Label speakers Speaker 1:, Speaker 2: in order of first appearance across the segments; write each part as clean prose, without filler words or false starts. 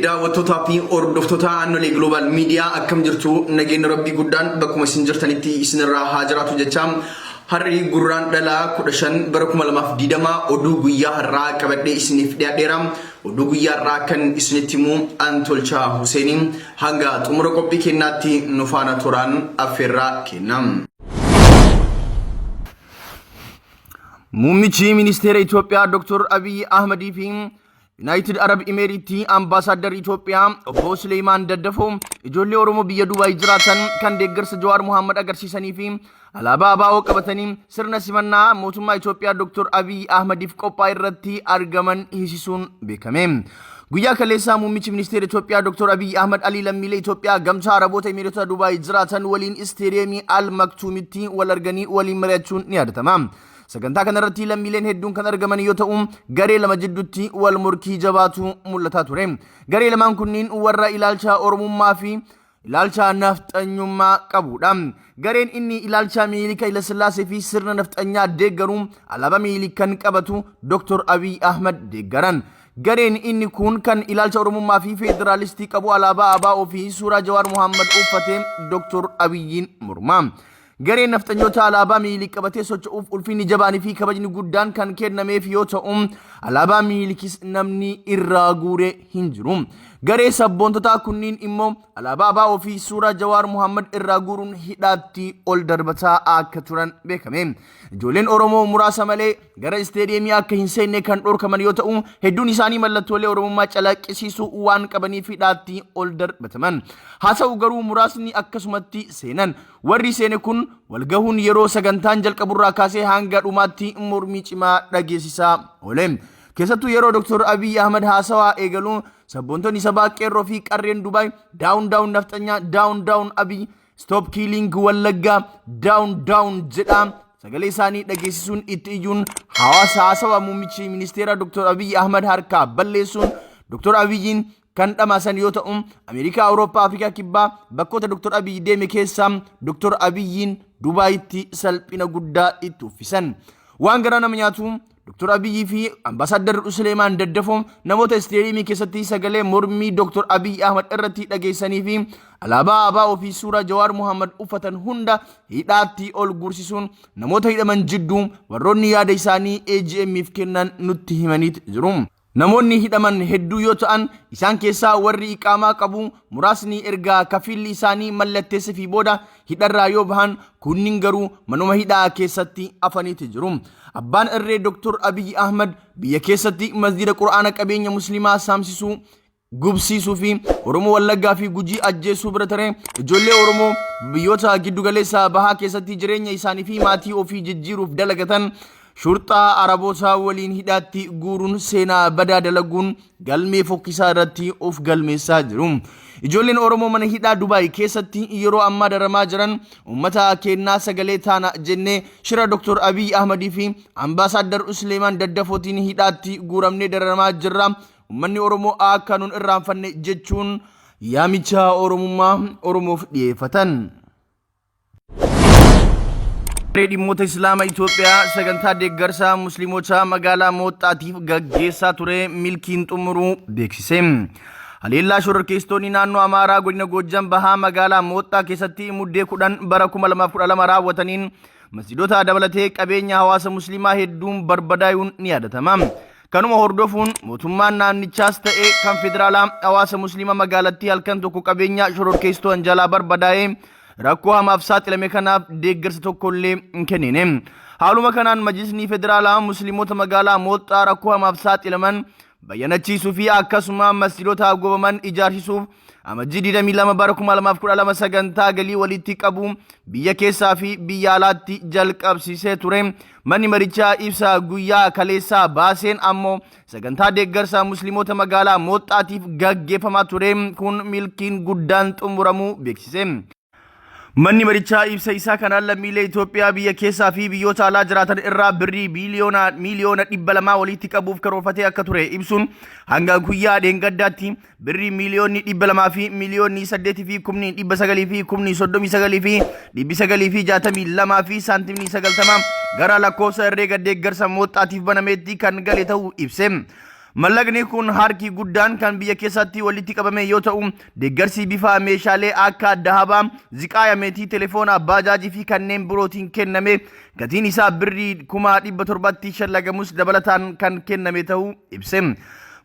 Speaker 1: daawwattoota fi hordoftoota annolee global media akkam jirtu nageenya rabbii guddaan bakkuma isin jirtanitti isinirraa haa jiraatu jecha harri gurraan dhalaa 15 bara 2020 oduu guyyaa har'aa qabadhee isiniif dhiyaadheera. Oduu guyyaa har'aa kan isinitti himu Antolchaa Hussein hanga xumura qophii keenyaatti nu faana turaan affeerraa kennam. Muummichi ministeera Itoophiyaa Dr. Abiy Ahmed fi United Arab Emirates Ambassador Ethiopia Obbo Suleiman Daddafo ijoollee Oromoo biyya Dubai jiraatan kan deeggarsa Jawaar Mohaammed agarsiisanii fi alaabaa ABO qabatanii sirna simannaa mootummaa Itoophiyaa Dr. Abiy Ahmediif qophaa'e irratti argaman hiisisuun beekame. Guyyaa kaleessaa muummichi ministeera Itoophiyaa Dr. Abiy Ahmed Ali lammiilee Itoophiyaa gamtaa Araboota Emiraatota Dubai jiraatan waliin isteediyeemii Al Maktuumitti wal arganii waliin mari'achuun ni yaadatama. Sagantaa kanarratti lammiileen hedduun kan argaman yoo ta'u garee lama jidduutti wal morkii jabaatu mul'ataa ture. Garee lamaan kunniin warra ilaalcha Oromummaa fi ilaalcha nafxanyummaa qabudha. Gareen inni ilaalcha Minilik Haile Sillaasee fi sirna nafxanyaa deeggaru alaabaa Minilik kan qabatu Dr. Abiy Ahmed deeggaran. Gareen inni kun kan ilaalcha Oromummaa fi federaalistii qabu alaabaa ABO fi suuraa Jawaar Mohaammed uffatee Dr. Abiyyiin morma. Gareen nafxanyoota alaabaa Minilik qabatee socho'uuf ulfinni jabaanii fi kabajni guddaan kan kennameef yoo ta'u alaabaa Minilikis namni irraa guure hin jiru. Garee sabboontotaa kunniin immoo alaabaa ABO fi suuraa Jawaar Mohaammed irraa guuruun hidhaatti ol darbataa akka turan beekame. Ijoolleen Oromoo muraasa malee gara isteediyeemii akka hin seenne kan dhorkaman yoo ta'u hedduun isaanii mallattoolee Oromummaa calaqqisiisuu waan qabaniif hidhaatti ol darbataman. Haa ta'u garuu muraasni akkasumatti seenan. Warri seene kun walgahuun yeroo sagantaan jalqaburraa kaasee hanga dhumaatti mormii cimaa dhageessisaa oole. Keessattuu yeroo Dr. Abiy Ahmed haasawaa eegaluun sabboontonni sabaa qeerroo fi qarreen Dubai down nafxanyaa down Abiy stop killing Wallaggaa down jedha sagalee isaanii dhageessisuun itti iyyuun hawaasa haasawaa muummichi ministeera Dr. Abiy Ahmed harkaa balleessuun Dr. Abiyyiin kan dhamaasan yoo ta'u Ameerikaa, Awurooppaa, Afrikaa kibbaa bakkoota Dr. Abiy deeme keessaa Dr. Abiyyiin Dubaayitti salphina guddaa itti uffisan. Waan garaa nama nyaatu Dr. Abiy fi Ambassador Suleiman Daddafo namoota isteediyeemii keessatti sagalee mormii Dr. Abiy Ahmed irratti dhageessanii fi alaabaa ABO fi suuraa Jawaar Mohaammed uffatan hunda hidhaatti ol guursisuun namoota hidhaman jidduu warroonni yaada isaanii AGM'if kennan nutti himaniit jiru. Namoonni hidhaman hedduu yoo ta'an isaan keessaa warri iqaamaa qabu muraasni erga kafiilli isaanii mallatteessee fi booda hidharraa yoo bahan kunniin garuu manuma hidhaa keessatti afaniiti jiru. Abbaan irree Dr. Abiy Ahmed biyya keessatti masjida Qur'aana qabeenya musliimaa saamsisuu gubsiisuu fi Oromoo Wallaggaa fi Gujii ajjeesuu bira taree ijoollee Oromoo biyyoota giddugaleessa bahaa keessatti jireenya isaanii fi maatii ofii jijjiiruuf dalagatan shurxaa Araboota waliin hidhaatti guuruun seenaa badaa dalaguun galmee fokkisaa irratti of galmeessaa jiru. Ijoolleen Oromoo mana hidhaa Dubai keessatti yeroo ammaa daramaa jiran uummata kennaa sagalee taana jennee shira Dr. Abiy Ahmed fi Ambassador Suleiman Daddafootiin hidhaatti guuramnee daramaa jirra. Uummanni Oromoo akka nun irraanfanne jechuun yaamicha Oromummaa Oromoof dhiyeeffatan. Dhimmoota Islaamaa Itoophiyaa sagantaa deeggarsa musliimotaa magaalaa Mooxaatiif gaggeessaa ture milkiin xumuruu beeksise. Haleellaa shororkeessitoonni naannoo Amaaraa godina Goojjam bahaa magaalaa Mooxaa keessatti muddee 10 bara 2012 raawwataniin masjiidota dabalatee qabeenya hawaasa musliimaa hedduun barbadaa'uun ni yaadatama. Kanuma hordofuun mootummaan naannichaas ta'ee kan federaalaa hawaasa musliimaa magaalattii halkan tokko qabeenya shororkeessitoon jalaa barbadaa'ee rakkoo hamaaf saaxilame kanaaf deeggarsa tokkollee hin kennine. Haaluma kanaan majlisni federaalaa musliimota magaalaa Mooxaa rakkoo hamaaf saaxilaman bayyanachiisuu fi akkasuma masjiidota gobaman ijaarsisuuf amajjii 22 bara 2012 sagantaa galii walitti qabu biyya keessaa fi biyya alaatti jalqabsiisee ture. Manni marichaa ibsa guyyaa kaleessaa baaseen ammoo sagantaa deeggarsa musliimota magaalaa Mooxaatiif gaggeeffamaa ture kun milkiin guddaan xumuramuu beeksise. Manni marichaa ibsa isaa kanaan lammiilee Itoophiyaa biyya keessaa fi biyyoota alaa jiraatan irraa birrii miliyoona 200 walitti qabuuf karoorfatee akka ture ibsuun hanga guyyaa dheengaddaatti birrii miliyoonni 200 fi miliyoonni 8 fi 900 fi 39 fi 962 fi saantimni 90 gara lakkoofsa herreega deeggarsa Mooxaatiif banameetti kan gale ta'uu ibse. Mallaqni kun harki guddaan kan biyya keessatti walitti qabame yoo ta'u deeggarsi bifa meeshaalee akka dahabaa, ziqaaya meetii, telefoona, baajaajii fi kanneen birootiin kenname gatiin isaa birrii 700,000tti shallagamus dabalataan kan kenname ta'uu ibse.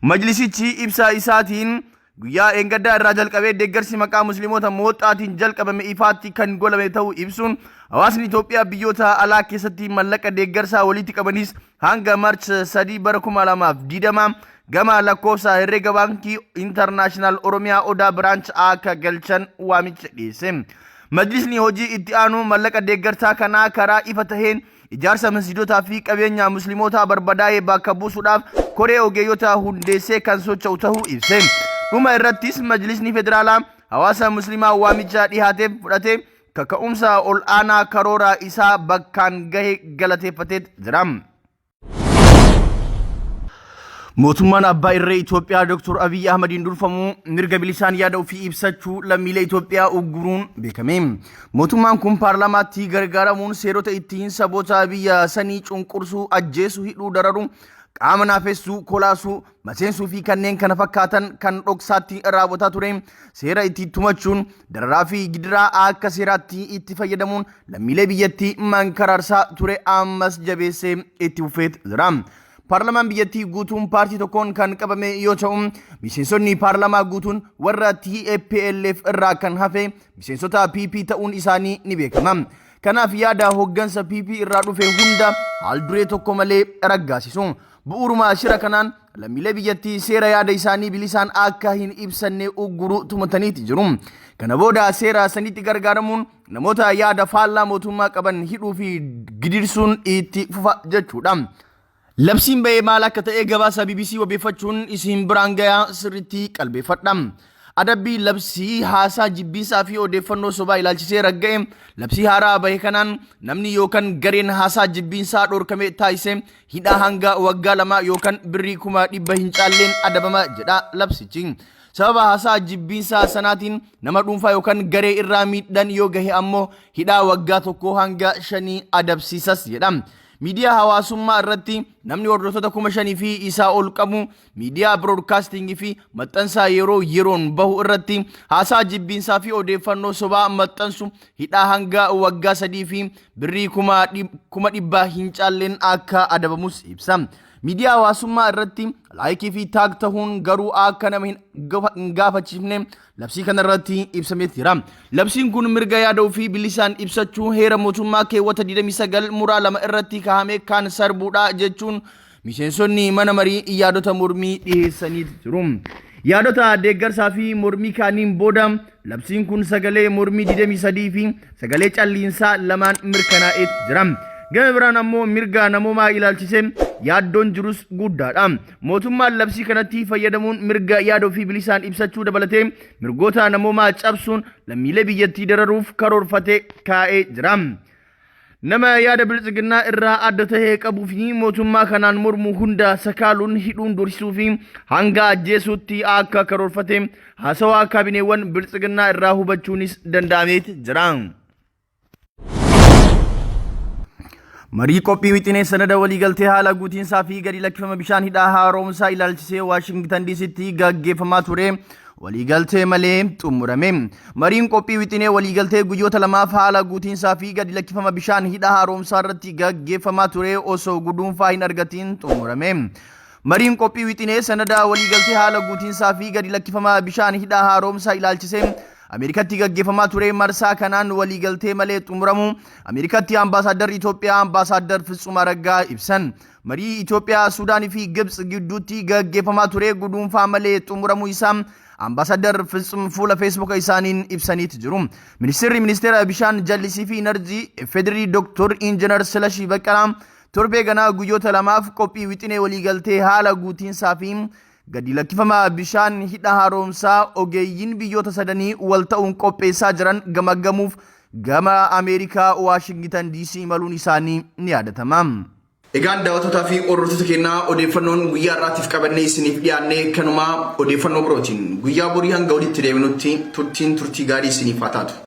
Speaker 1: Majlisichi ibsa isaatiin guyyaa eengaddaa irraa jalqabee deeggarsi maqaa musliimoota mooxaatiin jalqabame ifaatti kan golame ta'uu ibsuun hawaasni Itoophiyaa biyyoota alaa keessatti mallaqa deeggarsaa walitti qabanis hanga Maarch 3 bara 2020 gama lakkoofsa herreega baankii International Oromiyaa Odaa Branch akka galchan waamicha dhiyeesse. Majlisni hojii itti aanu mallaqa deeggarsaa kanaa karaa ifa taheen ijaarsa masjidotaa fi qabeenya musliimoota barbadaa'ee bakka buusuudhaaf koree ogeeyyota hundeessee kan socho'u ta'uu ibse. Dhuma irrattis majlisni federaalaa hawaasa musliimaa waamicha dhihaateef fudhatee kaka'umsa ol aanaa karoora isaa bakkaan gahe galateeffatee jira. Mootummaan abbaa irree Itoophiyaa Dr. Abiy Ahmediin durfamu mirga bilisaan yaada ofii ibsachuu lammiilee Itoophiyaa ugguruun beekame. Mootummaan kun paarlaamaatti gargaaramuun seerota ittiin saboota biyya sanii cunqursuu, ajjeesuu, hidhuu, dararuu, qaama naafessuu, kolaasuu, maseensuu fi kanneen kana fakkaatan kan dhoksaatti raawwataa ture seera itti tumachuun dararaa fi gidiraa akka seeraatti itti fayyadamuun lammiilee biyyattii mankaraarsaa ture ammas jabeessee itti fufee jira. Paarlamaan biyyattii guutuun paartii tokkoon kan qabame yoo ta'u miseensonni paarlamaa guutuun warra TPLF irraa kan hafe miseensota PP ta'uun isaanii ni beekama. Kanaaf yaada hoggansa PP irraa dhufe hunda haalduree tokko malee raggaasisu. Bu'uuruma shira kanaan lammiilee biyyattii seera yaada isaanii bilisaan akka hin ibsanne ugguru tumataniiti jiru. Kana booda seera sanitti gargaaramuun namoota yaada faallaa mootummaa qaban hidhuu fi gidirsuun itti fufa jechuudha. Labsiin ba'ee maal akka ta'e gabaasa BBC wabeeffachuun isin biraan gayaa sirriitti qalbeeffadha. Adabbii labsii haasaa jibbiinsaa fi odeeffannoo sobaa ilaalchisee ragga'e labsii haaraa bahe kanaan namni yookaan gareen haasaa jibbiinsaa dhorkame taasise hidhaa hanga waggaa 2 yookaan birrii 100,000 hin caalleen adabama jedha labsichi. Sababa haasaa jibbiinsaa sanaatiin nama dhuunfaa yookaan garee irraa miidhaan yoo gahe ammoo hidhaa waggaa 1 hanga 5 adabsiisas jedha. Miidiyaa hawaasummaa irratti namni hordoftoota 5,000 fi isaa ol qabu miidiyaa broadcasting fi maxxansaa yeroo yeroon bahu irratti haasaa jibbiinsaa fi odeeffannoo sobaa maxxansu hidhaa hanga waggaa 3 fi birrii 100,000 hin caalleen akka adabamus ibsa. Miidiyaa hawaasummaa irratti laayikii fi taag ta'uun garuu akka nama hin gaafachiifne labsii kana irratti ibsamee jira. Labsiin kun mirga yaada ofii bilisaan ibsachuu heera mootummaa keewwata 29 muraa 2 irratti kaa'ame kan sarbuudha jechuun miseensonni mana marii yaadota mormii dhiyeessanii jiru. Yaadota deeggarsaa fi mormii kaaniin booda labsiin kun sagalee mormii 23 fi sagalee calliinsaa lamaan mirkanaa'ee jira. Gama biraan ammoo mirga namoomaa ilaalchisee yaaddoon jirus guddaadha. Mootummaan labsii kanatti fayyadamuun mirga yaada ofii bilisaan ibsachuu dabalatee mirgoota namoomaa cabsuun lammiilee biyyattii dararuuf karoorfatee kaa'ee jira. Nama yaada biltsiginnaa irraa adda tahee qabuu fi mootummaa kanaan mormu hunda sakaaluun hidhuun dorsisuu fi hanga ajjeesuutti akka karoorfatee haasawaa kaabineewwan biltsiginnaa irraa hubachuunis danda'amee jira. Marii qophii wixinee sanada waliigaltee haala guutiinsaa fi gadi lakkifama bishaan hidhaa haaromsaa ilaalchisee Waashingtan DC'tti gaggeeffamaa ture waliigaltee malee xumurame. Mariin qophii wixinee waliigaltee guyyoota 2 haala guutiinsaa fi gadi lakkifama bishaan hidhaa haaromsaa irratti gaggeeffamaa ture osoo guduunfaa hin argatiin xumurame. Mariin qophii wixinee sanada waliigaltee haala guutiinsaa fi gadi lakkifama bishaan hidhaa haaromsaa ilaalchisee Amerikatti gaggeeffamaa ture marsaa kanaan waliigaltee malee xumuramu Amerikatti ambaasaadar Itoophiyaa ambaasaadar Fitsum Araggaa ibsan. Marii Itoophiyaa, Suudaanii fi Gibx gidduutti gaggeeffamaa ture guduunfaa malee xumuramuu isaa ambaasaadar Fitsum fuula Facebook isaaniin ibsaniiti jiru. Ministeera bishaan jallisii fi enerjii Federii Dr. Injinar Silashii Baqqalaa torbee ganaa guyyoota 2 qophii wixinee waliigaltee haala guutiinsaa fi gadi lakkifama bishaan hidha haaromsaa ogeeyyiin biyyoota sadanii wal ta'uun qopheessaa jiran gamaggamuuf gama Ameerikaa Waashingtan DC imaluun isaanii ni yaadatama. Egaan daawwattoota fi hordoftoota keenyaa odeeffannoon guyyaa irraatiif qabannee isiniif dhiyaannee kanuma odeeffannoo birootiin guyyaa borii hanga walitti deebinutti turtii gaarii isiniif haa taatu.